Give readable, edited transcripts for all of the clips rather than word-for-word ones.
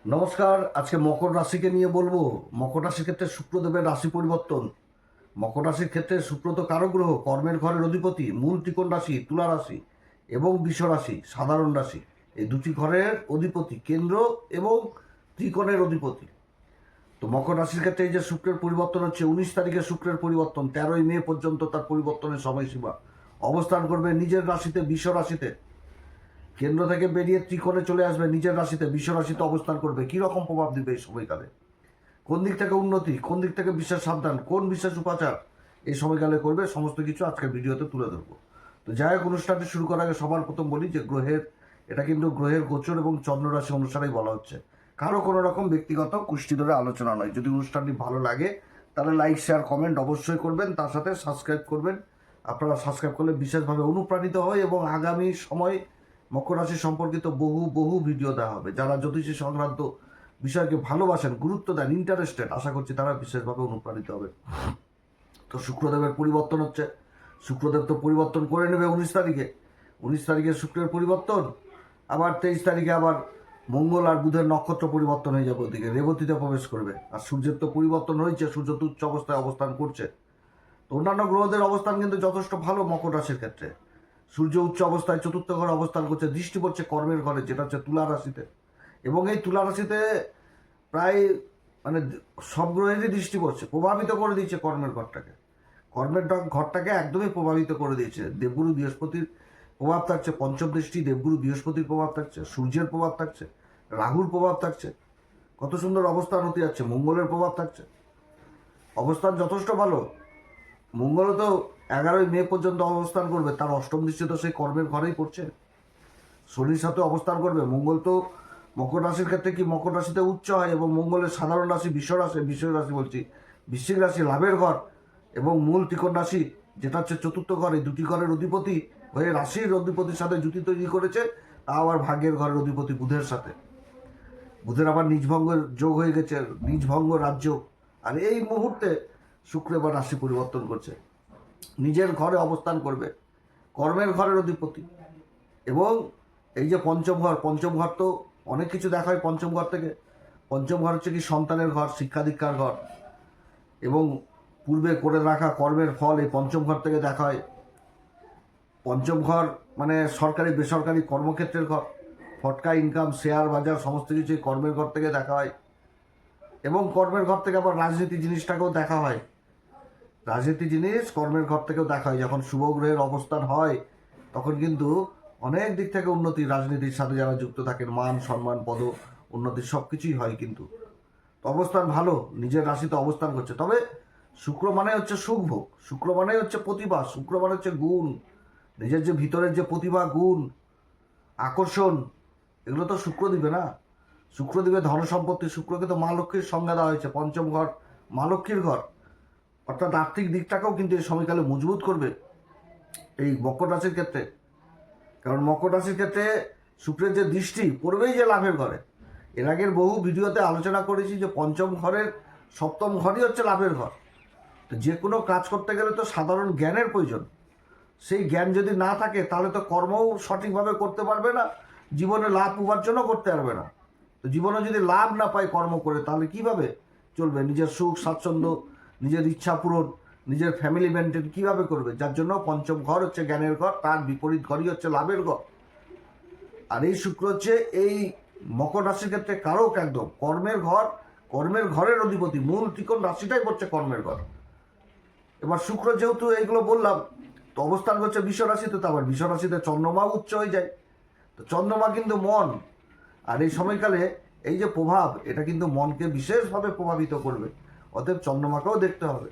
নমস্কার। আজকে মকর রাশিকে নিয়ে বলবো। মকর রাশির ক্ষেত্রে শুক্রদেবের রাশি পরিবর্তন। মকর রাশির ক্ষেত্রে শুক্র তো কারক গ্রহ, কর্মের ঘরের অধিপতি, মূল ত্রিকোণ রাশি তুলা রাশি এবং বৃষ রাশি সাধারণ রাশি, এই দুটি ঘরের অধিপতি, কেন্দ্র এবং ত্রিকোণের অধিপতি। তো মকর রাশির ক্ষেত্রে এই যে শুক্রের পরিবর্তন হচ্ছে, 19 তারিখে শুক্রের পরিবর্তন, 13ই মে পর্যন্ত তার পরিবর্তনের সময়সীমা। অবস্থান করবে নিজের রাশিতে, বৃষ রাশিতে। কেন্দ্র থেকে বেরিয়ে ত্রিকোণে চলে আসবে, নিজের রাশিতে বিশ্ব রাশিতে অবস্থান করবে। কি রকম প্রভাব দিবে এই সময়কালে, কোন দিক থেকে উন্নতি, কোন দিক থেকে বিশেষ সাবধান, কোন বিশেষ উপাচার এই সময়কালে করবে, সমস্ত কিছু আজকের ভিডিওতে তুলে ধরবো। তো যাই হোক, অনুষ্ঠানটি শুরু করার আগে সবার প্রথম বলি যে এটা কিন্তু গ্রহের গোচর এবং চন্দ্র রাশি অনুসারেই বলা হচ্ছে। কারো কোনো রকম ব্যক্তিগত কুষ্টি ধরে আলোচনা নয়। যদি অনুষ্ঠানটি ভালো লাগে তাহলে লাইক, শেয়ার, কমেন্ট অবশ্যই করবেন, তার সাথে সাবস্ক্রাইব করবেন। আপনারা সাবস্ক্রাইব করলে বিশেষভাবে অনুপ্রাণিত হয় এবং আগামী সময় মকর রাশি সম্পর্কিত বহু বহু ভিডিও দেওয়া হবে। যারা জ্যোতিষী সংক্রান্ত বিষয়কে ভালোবাসেন, গুরুত্ব দেন, ইন্টারেস্টেড, আশা করছি তারা বিশেষভাবে অনুপ্রাণিত হবে। তো শুক্রদেবের পরিবর্তন হচ্ছে। শুক্রদেব তো পরিবর্তন করে নেবে 19 তারিখে। 19 তারিখে শুক্রের পরিবর্তন, আবার 23 তারিখে আবার মঙ্গল আর বুধের নক্ষত্র পরিবর্তন হয়ে যাবে, ওদিকে রেবতীতে প্রবেশ করবে। আর সূর্যের তো পরিবর্তন হয়েছে, সূর্য তো উচ্চ অবস্থায় অবস্থান করছে। তো অন্যান্য গ্রহদের অবস্থান কিন্তু যথেষ্ট ভালো মকর রাশির ক্ষেত্রে। সূর্য উচ্চ অবস্থায় চতুর্থ ঘরে অবস্থান করছে, দৃষ্টি পড়ছে কর্মের ঘরে, যেটা হচ্ছে তুলা রাশিতে। এবং এই তুলা রাশিতে প্রায় মানে সব গ্রহেরই দৃষ্টি পড়ছে, প্রভাবিত করে দিচ্ছে কর্মের ঘরটাকে। ঘরটাকে একদমই প্রভাবিত করে দিয়েছে। দেবগুরু বৃহস্পতির প্রভাব থাকছে, পঞ্চম দৃষ্টি দেবগুরু বৃহস্পতির প্রভাব থাকছে, সূর্যের প্রভাব থাকছে, রাহুর প্রভাব থাকছে। কত সুন্দর অবস্থান হতে যাচ্ছে, মঙ্গলের প্রভাব থাকছে। অবস্থান যথেষ্ট ভালো। মঙ্গলও তো 11ই মে পর্যন্ত অবস্থান করবে, তার অষ্টম দৃষ্টি তো সেই কর্মের ঘরেই পড়ছে। শনির সাথে অবস্থান করবে। মঙ্গল তো মকর রাশির ক্ষেত্রে কি মকর রাশিতে উচ্চ হয়, এবং মঙ্গলের সাধারণ রাশি বিশ্ব রাশি বলছি, বৃশ্চিক রাশি লাভের ঘর এবং মূল ত্রিকোণ রাশি যেটা হচ্ছে চতুর্থ ঘর, এই দুটি ঘরের অধিপতি হয়ে রাশির অধিপতির সাথে জুতি তৈরি করেছে। তা আবার ভাগ্যের ঘরের অধিপতি বুধের সাথে। বুধের আবার নিজভঙ্গের যোগ হয়ে গেছে, নিজভঙ্গ রাজ্য। আর এই মুহূর্তে শুক্র এবার রাশি পরিবর্তন করছে, নিজের ঘরে অবস্থান করবে, কর্মের ঘরের অধিপতি। এবং এই যে পঞ্চম ঘর তো অনেক কিছু দেখা হয় পঞ্চম ঘর থেকে। পঞ্চম ঘর হচ্ছে কি সন্তানের ঘর, শিক্ষা দীক্ষার ঘর, এবং পূর্বে করে রাখা কর্মের ফল এই পঞ্চম ঘর থেকে দেখা হয়। পঞ্চম ঘর মানে সরকারি বেসরকারি কর্মক্ষেত্রের ঘর, ফটকা ইনকাম, শেয়ার বাজার, সমস্ত কিছু এই কর্মের ঘর থেকে দেখা হয়। এবং কর্মের ঘর থেকে আবার রাজনীতি জিনিসটাকেও দেখা হয়। রাজনীতি জিনিস কর্মের ঘর থেকেও দেখা হয়। যখন শুভ গ্রহের অবস্থান হয় তখন কিন্তু অনেক দিক থেকে উন্নতি, রাজনীতির সাথে যারা যুক্ত থাকেন, মান সম্মান, পদ উন্নতি সব কিছুই হয়। কিন্তু অবস্থান ভালো, নিজের রাশিতে অবস্থান করছে। তবে শুক্র মানে হচ্ছে সুখ ভোগ, শুক্র মানে হচ্ছে প্রতিভা, শুক্র মানে হচ্ছে গুণ, নিজের যে ভিতরের যে প্রতিভা, গুণ, আকর্ষণ, এগুলো তো শুক্র দিবে না। শুক্র দিবে ধন সম্পত্তি। শুক্রকে তো মা লক্ষ্মীর সংজ্ঞা দেওয়া হয়েছে, পঞ্চম ঘর মা লক্ষ্মীর ঘর। অর্থাৎ আর্থিক দিকটাকেও কিন্তু এই সময়কালে মজবুত করবে এই মকর রাশির ক্ষেত্রে। কারণ মকর রাশির ক্ষেত্রে শুক্রের যে দৃষ্টি পড়বেই যে লাভের ঘরে। এর আগের বহু ভিডিওতে আলোচনা করেছি যে পঞ্চম ঘরের সপ্তম ঘরই হচ্ছে লাভের ঘর। তো যে কোনো কাজ করতে গেলে তো সাধারণ জ্ঞানের প্রয়োজন। সেই জ্ঞান যদি না থাকে তাহলে তো কর্মও সঠিকভাবে করতে পারবে না, জীবনে লাভ উপার্জনও করতে পারবে না। তো জীবনে যদি লাভ না পায় কর্ম করে, তাহলে কিভাবে চলবে? নিজের সুখ স্বাচ্ছন্দ্য, নিজের ইচ্ছা পূরণ, নিজের ফ্যামিলি মেনটেন কিভাবে করবে? যার জন্য পঞ্চম ঘর হচ্ছে জ্ঞানের ঘর, তার বিপরীত ঘরই হচ্ছে লাভের ঘর। আর এই শুক্র হচ্ছে এই মকর রাশির ক্ষেত্রে কারক, একদম কর্মের ঘর, কর্মের ঘরের অধিপতি, মূল ত্রিকোণ রাশিটাই পড়ছে কর্মের ঘর। এবার শুক্র যেহেতু এইগুলো বললাম, তো অবস্থান করছে বৃষ রাশিতে, তো আবার বৃষ রাশিতে চন্দ্রমা উচ্চ হয়ে যায়। তো চন্দ্রমা কিন্তু মন, আর এই সময়কালে এই যে প্রভাব, এটা কিন্তু মনকে বিশেষভাবে প্রভাবিত করবে। অতএব চন্দ্রমাকেও দেখতে হবে।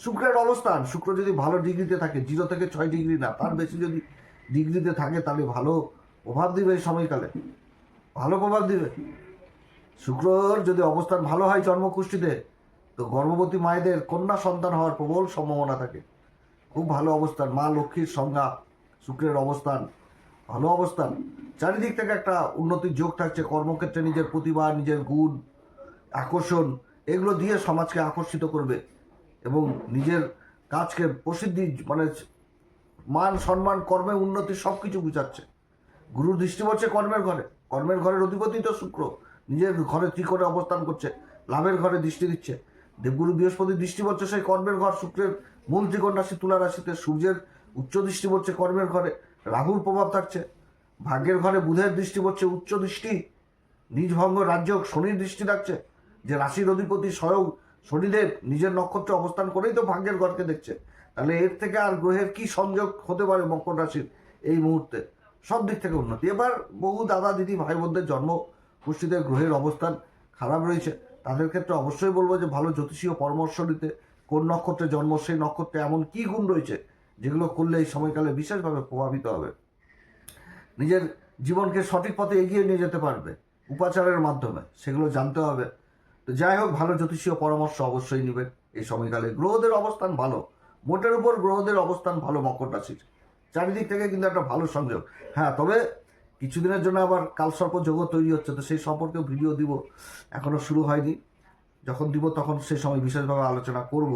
শুক্রের অবস্থান, শুক্র যদি ভালো ডিগ্রিতে থাকে, 0 থেকে 6 ডিগ্রি না, তার বেশি যদি ডিগ্রিতে থাকে, তাহলে ভালো প্রভাব দিবে এই সময়কালে, ভালো প্রভাব দিবে। শুক্রর যদি অবস্থান ভালো হয় জন্মকুষ্ঠিতে, তো গর্ভবতী মায়েদের কন্যা সন্তান হওয়ার প্রবল সম্ভাবনা থাকে। খুব ভালো অবস্থান, মা লক্ষ্মীর সংজ্ঞা শুক্রের অবস্থান, ভালো অবস্থান। চারিদিক থেকে একটা উন্নতির যোগ থাকছে। কর্মক্ষেত্রে নিজের প্রতিভা, নিজের গুণ, আকর্ষণ, এগুলো দিয়ে সমাজকে আকর্ষিত করবে এবং নিজের কাজকে প্রসিদ্ধি, মানে মান সম্মান, কর্মে উন্নতি সব কিছু বুঝাচ্ছে। গুরুর দৃষ্টি পড়ছে কর্মের ঘরে, কর্মের ঘরের অধিপতি তো শুক্র, নিজের ঘরে ত্রিকোণে অবস্থান করছে, লাভের ঘরে দৃষ্টি দিচ্ছে। দেবগুরু বৃহস্পতি দৃষ্টি পড়ছে সেই কর্মের ঘর শুক্রের মূল ত্রিকোণ রাশি তুলা রাশিতে, সূর্যের উচ্চ দৃষ্টি পড়ছে কর্মের ঘরে, রাহুর প্রভাব থাকছে, ভাগ্যের ঘরে বুধের দৃষ্টি পড়ছে উচ্চ দৃষ্টি, নিজ ভঙ্গ রাজ্য শনির দৃষ্টি থাকছে, যে রাশির অধিপতি স্বয়ং শনিদেব নিজের নক্ষত্রে অবস্থান করেই তো ভাগ্যের ঘরকে দেখছে। তাহলে এর থেকে আর গ্রহের কি সংযোগ হতে পারে মকর রাশির এই মুহূর্তে? সব দিক থেকে উন্নতি। এবার বহু দাদা দিদি ভাই বোনদের জন্ম কুষ্ঠিতে গ্রহের অবস্থান খারাপ রয়েছে, তাদের ক্ষেত্রে অবশ্যই বলবো যে ভালো জ্যোতিষীয় পরামর্শ নিতে। কোন নক্ষত্রে জন্ম, সেই নক্ষত্রে এমন কি গুণ রয়েছে যেগুলো করলে এই সময়কালে বিশেষভাবে প্রভাবিত হবে, নিজের জীবনকে সঠিক পথে এগিয়ে নিয়ে যেতে পারবে উপাচারের মাধ্যমে, সেগুলো জানতে হবে। তো যাই হোক, ভালো জ্যোতিষীয় পরামর্শ অবশ্যই নেবেন এই সময়কালে। গ্রহদের অবস্থান ভালো, মোটের উপর গ্রহদের অবস্থান ভালো মকর রাশির, চারিদিক থেকে কিন্তু একটা ভালো সংযোগ। হ্যাঁ, তবে কিছুদিনের জন্য আবার কালসর্প যোগও তৈরি হচ্ছে, তো সেই সম্পর্কেও ভিডিও দিব, এখনো শুরু হয়নি, যখন দিব তখন সেই সময় বিশেষভাবে আলোচনা করব।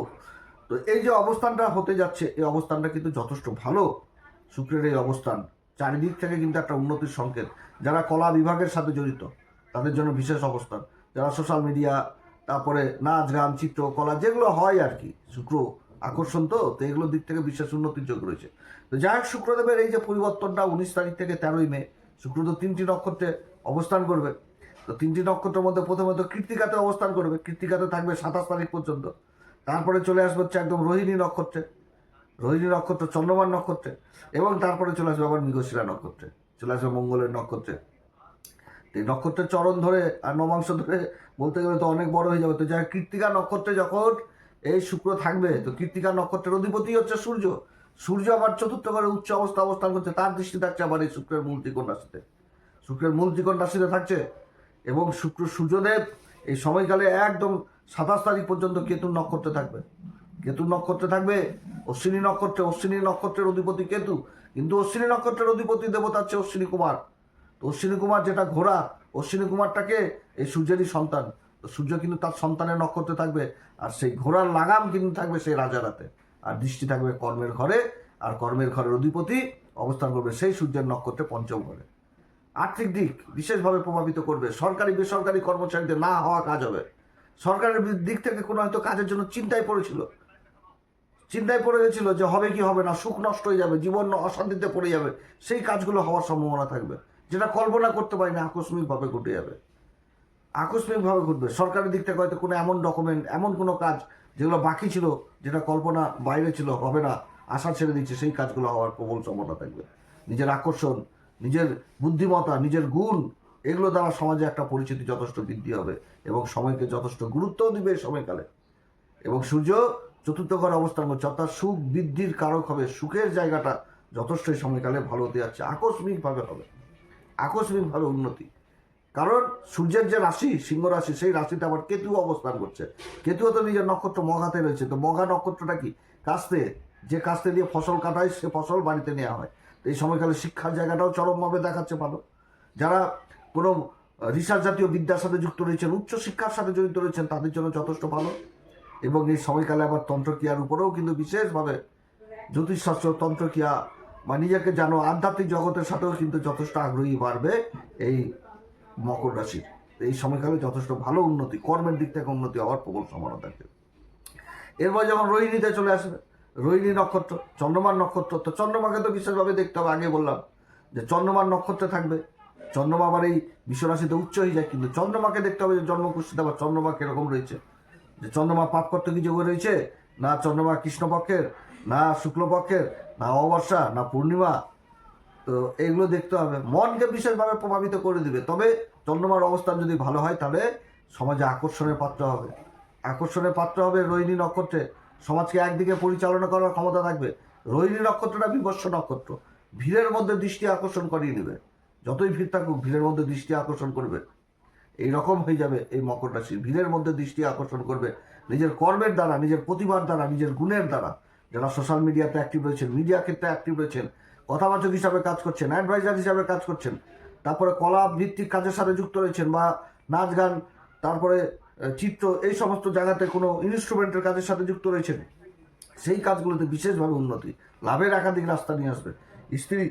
তো এই যে অবস্থানটা হতে যাচ্ছে, এই অবস্থানটা কিন্তু যথেষ্ট ভালো। শুক্রের এই অবস্থান চারিদিক থেকে কিন্তু একটা উন্নতির সংকেত। যারা কলা বিভাগের সাথে জড়িত তাদের জন্য বিশেষ অবস্থান, যারা সোশ্যাল মিডিয়া, তারপরে নাচ গান চিত্র কলা যেগুলো হয় আর কি, শুক্র আকর্ষণ, তো এগুলোর দিক থেকে বিশেষ উন্নতির যোগ রয়েছে। তো যাই হোক, শুক্রদেবের এই যে পরিবর্তনটা 19 তারিখ থেকে 13ই মে, শুক্র তো 3টি নক্ষত্রে অবস্থান করবে। তো 3টি নক্ষত্রের মধ্যে প্রথমত কৃত্তিকাতে অবস্থান করবে, কৃত্তিকাতে থাকবে 27 তারিখ পর্যন্ত। তারপরে চলে আসবে হচ্ছে একদম রোহিণী নক্ষত্রে, রোহিণী নক্ষত্র চন্দ্রমান নক্ষত্রে, এবং তারপরে চলে আসবে আবার মৃগশিরা নক্ষত্রে, চলে আসবে মঙ্গলের নক্ষত্রে। এই নক্ষত্রের চরণ ধরে আর নবাংশ ধরে বলতে গেলে তো অনেক বড় হয়ে যাবে। তো যাই কৃত্তিকা নক্ষত্রে যখন এই শুক্র থাকবে, তো কৃত্তিকা নক্ষত্রের অধিপতি হচ্ছে সূর্য, সূর্য আবার চতুর্থ ঘরে উচ্চ অবস্থান করছে, তার দৃষ্টি থাকছে আবার এই শুক্রের মূল ত্রিকোণ রাশিতে, শুক্রের মূল ত্রিকোণ রাশিতে থাকছে। এবং সূর্যদেব এই সময়কালে একদম 27 তারিখ পর্যন্ত কেতুর নক্ষত্রে থাকবে, কেতুর নক্ষত্রে থাকবে, অশ্বিনী নক্ষত্রে, অশ্বিনী নক্ষত্রের অধিপতি কেতু, কিন্তু অশ্বিনী নক্ষত্রের অধিপতি দেবতা হচ্ছে অশ্বিনী কুমার। তো অশ্বিনী কুমার যেটা ঘোড়া, অশ্বিনী কুমারটাকে এই সূর্যেরই সন্তান, তো সূর্য কিন্তু তার সন্তানের নক্ষত্রে থাকবে, আর সেই ঘোড়ার লাগাম কিন্তু থাকবে সেই রাজারাতে, আর দৃষ্টি থাকবে কর্মের ঘরে, আর কর্মের ঘরের অধিপতি অবস্থান করবে সেই সূর্যের নক্ষত্রে পঞ্চম ঘরে। আর্থিক দিক বিশেষভাবে প্রভাবিত করবে, সরকারি বেসরকারি কর্মচারীদের না হওয়া কাজ হবে, সরকারের দিক থেকে কোনো হয়তো কাজের জন্য চিন্তায় পড়ে গেছিল যে হবে কি হবে না, সুখ নষ্ট হয়ে যাবে, জীবন অশান্তিতে পড়ে যাবে, সেই কাজগুলো হওয়ার সম্ভাবনা থাকবে, যেটা কল্পনা করতে পারি না আকস্মিকভাবে ঘটে যাবে, আকস্মিকভাবে ঘটবে। সরকারের দিক থেকে হয়তো কোনো এমন ডকুমেন্ট, এমন কোনো কাজ যেগুলো বাকি ছিল, যেটা কল্পনা বাইরে ছিল, হবে না, আশা ছেড়ে দিচ্ছে, সেই কাজগুলো হওয়ার প্রবল সম্ভাবনা থাকবে। নিজের আকর্ষণ, নিজের বুদ্ধিমত্তা, নিজের গুণ, এগুলো দ্বারা সমাজে একটা পরিচিতি যথেষ্ট বৃদ্ধি হবে, এবং সময়কে যথেষ্ট গুরুত্বও দিবে এই সময়কালে। এবং সূর্য চতুর্থ ঘরে অবস্থান করছে, অর্থাৎ সুখ বৃদ্ধির কারক হবে, সুখের জায়গাটা যথেষ্ট এই সময়কালে ভালো হতে যাচ্ছে, আকস্মিকভাবে হবে, আকস্মিকভাবে উন্নতি। কারণ সূর্যের যে রাশি সিংহ রাশি, সেই রাশিতে আবার কেতু অবস্থান করছে, কেতুও তো নিজের নক্ষত্র মঘাতে রয়েছে। তো মঘা নক্ষত্রটা কি, কাস্তে, যে কাস্তে দিয়ে ফসল কাটায় সে ফসল বাড়িতে নেওয়া হয়। তো এই সময়কালে শিক্ষার জায়গাটাও চরমভাবে দেখাচ্ছে ভালো। যারা কোনো রিসার্চ জাতীয় বিদ্যার সাথে যুক্ত রয়েছেন, উচ্চ শিক্ষার সাথে জড়িত রয়েছেন, তাদের জন্য যথেষ্ট ভালো। এবং এই সময়কালে আবার তন্ত্রক্রিয়ার উপরেও কিন্তু বিশেষভাবে জ্যোতিষশাস্ত্র, তন্ত্রক্রিয়া বা নিজেকে জানো আধ্যাত্মিক জগতের সাথেও কিন্তু যথেষ্ট আগ্রহী বাড়বে এই মকর রাশির। এই সময়কালে যথেষ্ট ভালো উন্নতি, কর্মের দিক থেকে উন্নতি হওয়ার প্রবল সম্ভাবনা থাকবে। এরপর যখন রোহিণীতে চলে আসবে, রোহিণী নক্ষত্র চন্দ্রমান নক্ষত্র, তো চন্দ্রমাকে তো বিশেষভাবে দেখতে হবে, আগে বললাম যে চন্দ্রমান নক্ষত্রে থাকবে, চন্দ্রমা আবার এই বিশ্বরাশিতে উচ্চ হয়ে যায়, কিন্তু চন্দ্রমাকে দেখতে হবে যে জন্মকুষ্ঠিতে আবার চন্দ্রমা কিরকম রয়েছে, যে চন্দ্রমা পাপকর্তকী যোগে রয়েছে, না চন্দ্রমা কৃষ্ণপক্ষের, না শুক্লপক্ষের, না অমাবস্যা, না পূর্ণিমা। তো এগুলো দেখতে হবে, মনকে বিশেষভাবে প্রভাবিত করে দিবে। তবে চন্দ্রমার অবস্থান যদি ভালো হয় তাহলে সমাজে আকর্ষণের পাত্র হবে, আকর্ষণের পাত্র হবে রোহিণী নক্ষত্রে, সমাজকে একদিকে পরিচালনা করার ক্ষমতা থাকবে। রোহিণী নক্ষত্রটা বিবস্ব নক্ষত্র, ভিড়ের মধ্যে দৃষ্টি আকর্ষণ করিয়ে নেবে, যতই ভিড় থাকুক ভিড়ের মধ্যে দৃষ্টি আকর্ষণ করবে। এই রকম হয়ে যাবে এই মকর রাশি, ভিড়ের মধ্যে দৃষ্টি আকর্ষণ করবে নিজের কর্মের দ্বারা, নিজের প্রতিভার দ্বারা, নিজের গুণের দ্বারা। যারা সোশ্যাল মিডিয়াতে অ্যাক্টিভ রয়েছেন, মিডিয়া ক্ষেত্রে অ্যাক্টিভ রয়েছেন, কথাবাচক হিসাবে কাজ করছেন, অ্যাডভাইজার হিসাবে কাজ করছেন, তারপরে কলা ভিত্তিক কাজের সাথে যুক্ত রয়েছেন, বা নাচ গান, তারপরে চিত্র, এই সমস্ত জায়গাতে কোনো ইনস্ট্রুমেন্টের কাজের সাথে যুক্ত রয়েছেন, সেই কাজগুলোতে বিশেষভাবে উন্নতি, লাভের একাধিক রাস্তা নিয়ে আসবে। স্ত্রী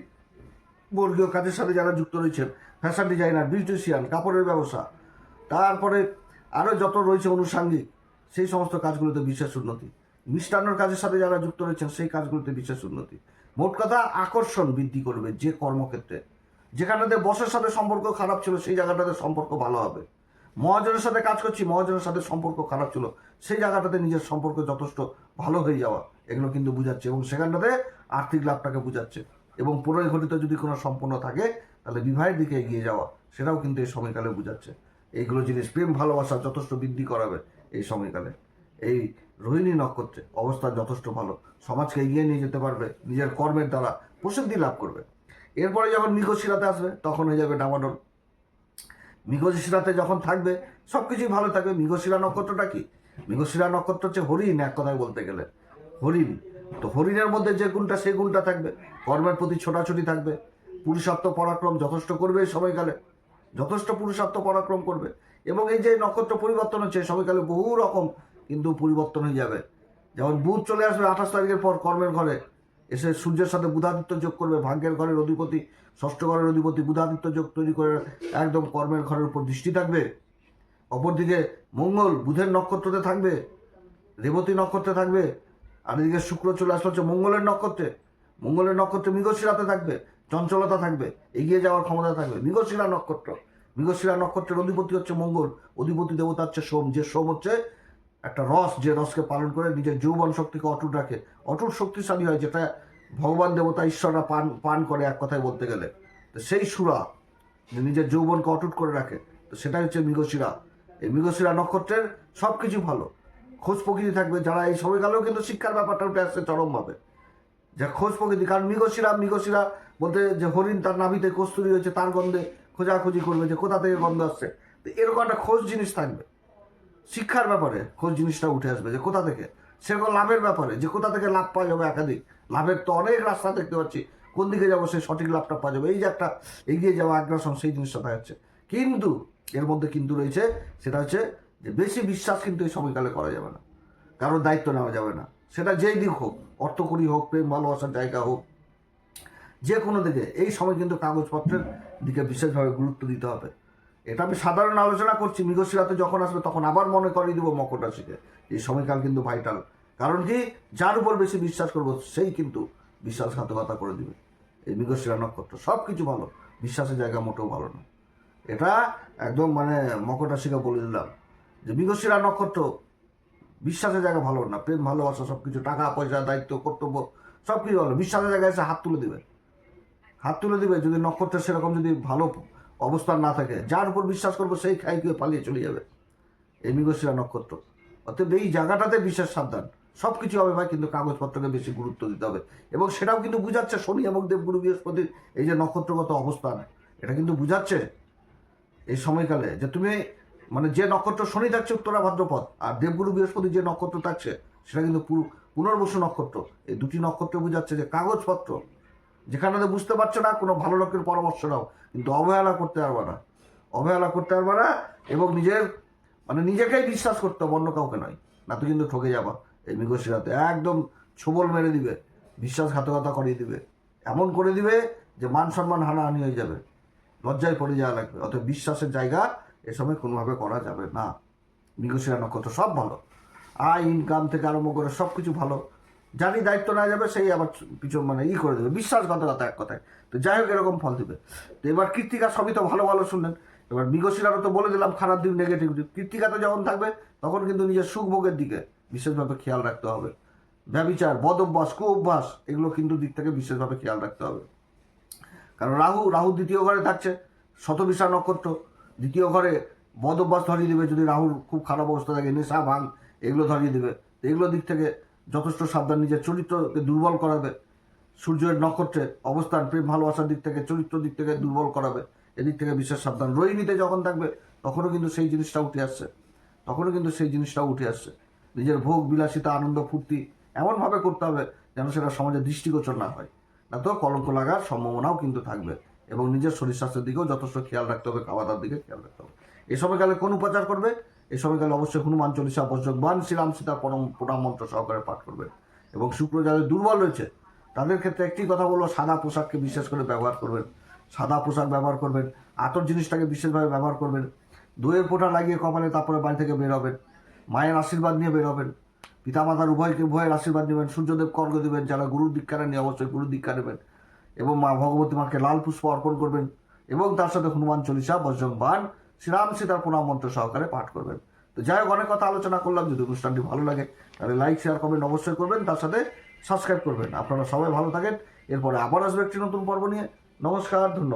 বর্গীয় কাজের সাথে যারা যুক্ত রয়েছেন, ফ্যাশন ডিজাইনার, বিউটিশিয়ান, কাপড়ের ব্যবসা, তারপরে আরও যত রয়েছে আনুষাঙ্গিক সেই সমস্ত কাজগুলোতে বিশেষ উন্নতি, মিষ্টান্নর কাজের সাথে যারা যুক্ত রয়েছেন সেই কাজগুলোতে বিশেষ উন্নতি। মোট কথা আকর্ষণ বৃদ্ধি করবে যে কর্মক্ষেত্রে। যেখানটাতে বসের সাথে সম্পর্ক খারাপ ছিল সেই জায়গাটাতে সম্পর্ক ভালো হবে। মহাজনের সাথে কাজ করছি, মহাজনের সাথে সম্পর্ক খারাপ ছিল, সেই জায়গাটাতে নিজের সম্পর্ক যথেষ্ট ভালো হয়ে যাওয়া, এগুলো কিন্তু বোঝাচ্ছে। এবং সেখানটাতে আর্থিক লাভটাকে বোঝাচ্ছে। এবং পুনরায় ঘটিত যদি কোনো সম্পন্ন থাকে তাহলে বিবাহের দিকে এগিয়ে যাওয়া, সেটাও কিন্তু এই সময়কালে বোঝাচ্ছে। এইগুলো জিনিস প্রেম ভালোবাসা যথেষ্ট বৃদ্ধি করাবে এই সময়কালে। এই রোহিণী নক্ষত্রে অবস্থা যথেষ্ট ভালো, সমাজকে এগিয়ে নিয়ে যেতে পারবে, নিজের কর্মের দ্বারা প্রসিদ্ধি লাভ করবে। এরপরে যখন মৃগশিরাতে আসবে তখন হয়ে যাবে ডামাডোল। মৃগশিরাতে যখন থাকবে সব কিছুই ভালো থাকবে। মৃগশিরা নক্ষত্রটা কি? মৃগশিরা নক্ষত্র হচ্ছে হরিণ, এক কথায় বলতে গেলে হরিণ। তো হরিণের মধ্যে যে গুণটা সেই গুণটা থাকবে, কর্মের প্রতি ছোটাছুটি থাকবে, পুরুষার্থ পরাক্রম যথেষ্ট করবে এই সময়কালে, যথেষ্ট পুরুষার্থ পরাক্রম করবে। এবং এই যে নক্ষত্র পরিবর্তন হচ্ছে সময়কালে বহু রকম কিন্তু পরিবর্তন হয়ে যাবে। যেমন বুধ চলে আসবে 28 তারিখের পর কর্মের ঘরে, এসে সূর্যের সাথে বুধাদিত্য যোগ করবে। ভাগ্যের ঘরের অধিপতি, ষষ্ঠ ঘরের অধিপতি বুধাদিত্য যোগ তৈরি করে একদম কর্মের ঘরের উপর দৃষ্টি থাকবে। অপরদিকে মঙ্গল বুধের নক্ষত্রতে থাকবে, রেবতী নক্ষত্রে থাকবে। আর এদিকে শুক্র চলে আসলে হচ্ছে মঙ্গলের নক্ষত্রে। মঙ্গলের নক্ষত্রে মৃগশিরাতে থাকবে, চঞ্চলতা থাকবে, এগিয়ে যাওয়ার ক্ষমতা থাকবে। মৃগশিরা নক্ষত্র, মৃগশিরা নক্ষত্রের অধিপতি হচ্ছে মঙ্গল, অধিপতি দেবতা হচ্ছে সোম। যে সোম হচ্ছে একটা রস, যে রসকে পালন করে নিজের যৌবন শক্তিকে অটুট রাখে, অটুট শক্তিশালী হয়, যেটা ভগবান দেবতা ঈশ্বররা পান করে এক কথায় বলতে গেলে। তো সেই সুরা যে নিজের যৌবনকে অটুট করে রাখে, তো সেটাই হচ্ছে মৃগশিরা। এই মৃগশিরা নক্ষত্রের সব কিছু ভালো, খোঁজ প্রকৃতি থাকবে। যারা এই সময়কালেও কিন্তু শিক্ষার ব্যাপারটা উঠে আসছে চরমভাবে, যা খোঁজ প্রকৃতি। কারণ মৃগশিরা বলতে যে হরিণ তার নাভিতে কস্তুরী হয়েছে তার গন্ধে খোঁজাখুঁজি করবে যে কোথা থেকে গন্ধ আসছে। তো এরকম একটা খোঁজ জিনিস থাকবে। শিক্ষার ব্যাপারে খোঁজ জিনিসটা উঠে আসবে যে কোথা থেকে, সেরকম লাভের ব্যাপারে যে কোথা থেকে লাভ পাওয়া যাবে একাধিক। লাভের তো অনেক রাস্তা দেখতে পাচ্ছি, কোন দিকে যাবো সেই সঠিক লাভটা পাওয়া যাবে। এই যে একটা এগিয়ে যাওয়া আগ্রাসন, সেই জিনিসটা দেখা যাচ্ছে। কিন্তু এর মধ্যে কিন্তু রয়েছে, সেটা হচ্ছে যে বেশি বিশ্বাস কিন্তু এই সময়কালে করা যাবে না, কারোর দায়িত্ব নেওয়া যাবে না। সেটা যেই দিক হোক, অর্থকরী হোক, প্রেম ভালোবাসার জায়গা হোক, যে কোনো দিকে এই সময় কিন্তু কাগজপত্রের দিকে বিশেষভাবে গুরুত্ব দিতে হবে। এটা আমি সাধারণ আলোচনা করছি। মৃগশিরাতে যখন আসবে তখন আবার মনে করিয়ে দিব মকর রাশিকে, এই সময়কাল কিন্তু ভাইটাল। কারণ কি, যার উপর বেশি বিশ্বাস করবো সেই কিন্তু বিশ্বাসঘাতকতা করে দিবে। এই মৃগশিরা নক্ষত্র সব কিছু ভালো, বিশ্বাসের জায়গা মোটেও ভালো না। এটা একদম মানে মকর রাশিকে বলে দিলাম যে মৃগশিরা নক্ষত্র বিশ্বাসের জায়গা ভালো না। প্রেম ভালোবাসা সব কিছু, টাকা পয়সা, দায়িত্ব, কর্তব্য সব কিছু ভালো, বিশ্বাসের জায়গায় এসে হাত তুলে দিবে, হাত তুলে দিবে। যদি নক্ষত্রের সেরকম যদি ভালো অবস্থান না থাকে, যার উপর বিশ্বাস করবো সেই খাই খেয়ে পালিয়ে চলে যাবে এই মৃগশিরা নক্ষত্র। অতএব এই জায়গাটাতে বিশেষ সাবধান। সব কিছু হবে ভাই, কিন্তু কাগজপত্রকে বেশি গুরুত্ব দিতে হবে। এবং সেটাও কিন্তু বুঝাচ্ছে শনি এবং দেবগুরু বৃহস্পতির এই যে নক্ষত্রগত অবস্থান, এটা কিন্তু বুঝাচ্ছে এই সময়কালে যে তুমি মানে যে নক্ষত্র শনি থাকছে উত্তরা ভাদ্রপদ, আর দেবগুরু বৃহস্পতি যে নক্ষত্র থাকছে সেটা কিন্তু পুনর্বসু নক্ষত্র। এই দুটি নক্ষত্র বুঝাচ্ছে যে কাগজপত্র যেখানে বুঝতে পারছো না, কোনো ভালো লোকের পরামর্শ নাও, কিন্তু অবহেলা করতে পারবে না, অবহেলা করতে পারবে না। এবং নিজেকেই বিশ্বাস করতে হবে, অন্য কাউকে নয়, না তো কিন্তু ঠকে যাবা। এই মৃগশিরাতে একদম ছোবল মেরে দিবে, বিশ্বাসঘাতকতা করিয়ে দিবে, এমন করে দিবে যে মান সম্মান হানাহানি হয়ে যাবে, লজ্জায় পড়ে যাওয়া লাগবে। অতএব বিশ্বাসের জায়গা এ সময় কোনোভাবে করা যাবে না। মৃগশিরা নক্ষত্র সব ভালো, আয় ইনকাম থেকে আরম্ভ করে সব কিছু ভালো। জানি দায়িত্ব না যাবে সেই আবার পিছন করে দেবে, বিশ্বাসঘাতকতা এক কথায়। তো যাই হোক এরকম ফল দেবে। তো এবার কৃত্তিকা সবই তো ভালো ভালো শুনলেন। এবার মৃগশিরারও তো বলে দিলাম খারাপ দিক, নেগেটিভ দিক। কৃত্তিকাতে যখন থাকবে তখন কিন্তু নিজের সুখ ভোগের দিকে বিশেষভাবে খেয়াল রাখতে হবে। ব্যভিচার, বদ অভ্যাস, কুঅভ্যাস, এগুলো কিন্তু দিক থেকে বিশেষভাবে খেয়াল রাখতে হবে। কারণ রাহু দ্বিতীয় ঘরে থাকছে, শতবিশা নক্ষত্র, দ্বিতীয় ঘরে বদ অভ্যাস ধরিয়ে দেবে। যদি রাহুর খুব খারাপ অবস্থা থাকে, নেশা ভাঙ এগুলো ধরিয়ে দেবে। তো এগুলো দিক থেকে যথেষ্ট সাবধান, নিজের চরিত্রকে দুর্বল করাবে। সূর্যের নক্ষত্রে অবস্থান প্রেম ভালোবাসার দিক থেকে, চরিত্র দিক থেকে দুর্বল করাবে, এদিক থেকে বিশেষ সাবধান। রোহিণীতে যখন থাকবে তখনও কিন্তু সেই জিনিসটা উঠে আসছে, নিজের ভোগ বিলাসিতা, আনন্দ ফুর্তি এমনভাবে করতে হবে যেন সেটা সমাজে দৃষ্টিগোচর না হয়, না তো কলঙ্ক লাগার সম্ভাবনাও কিন্তু থাকবে। এবং নিজের শরীর স্বাস্থ্যের দিকেও যথেষ্ট খেয়াল রাখতে হবে, খাওয়া দাওয়ার দিকে খেয়াল রাখতে হবে। এই সময়কালে কোন উপাচার করবে? এই সময়কালে অবশ্যই হনুমান চল্লিশা, বজ্রবান শ্রীরাম সীতার প্রণাম মন্ত্র সহকারে পাঠ করবে। এবং শুক্র যাদের দুর্বল রয়েছে তাদের ক্ষেত্রে একটি কথা বলবো, সাদা পোশাককে বিশেষ করে ব্যবহার করবেন, সাদা পোশাক ব্যবহার করবেন, আতর জিনিসটাকে বিশেষভাবে ব্যবহার করবেন। দইয়ের ফোঁটা লাগিয়ে কপালে, তারপরে বাড়ি থেকে বের হবেন। মায়ের আশীর্বাদ নিয়ে বের হবেন। পিতামাতার উভয়ের আশীর্বাদ নেবেন। সূর্যদেব কর্গ দেবেন। যারা গুরুর দীক্ষা নেন অবশ্যই গুরুর দীক্ষা নেবেন। এবং মা ভগবতী মাকে লাল পুষ্প অর্পণ করবেন। এবং তার সাথে হনুমান চল্লিশা, বজ্রং বাণ, শ্রীরাম সীতার প্রণাম মন্ত্র সহকারে পাঠ করবেন। তো যাই হোক, অনেক কথা আলোচনা করলাম। যদি অনুষ্ঠানটি ভালো লাগে তাহলে লাইক, শেয়ার, কমেন্ট অবশ্যই করবেন। তার সাথে সাবস্ক্রাইব করবেন। আপনারা সবাই ভালো থাকেন। এরপরে আবার আসবে একটি নতুন পর্ব নিয়ে। নমস্কার, ধন্যবাদ।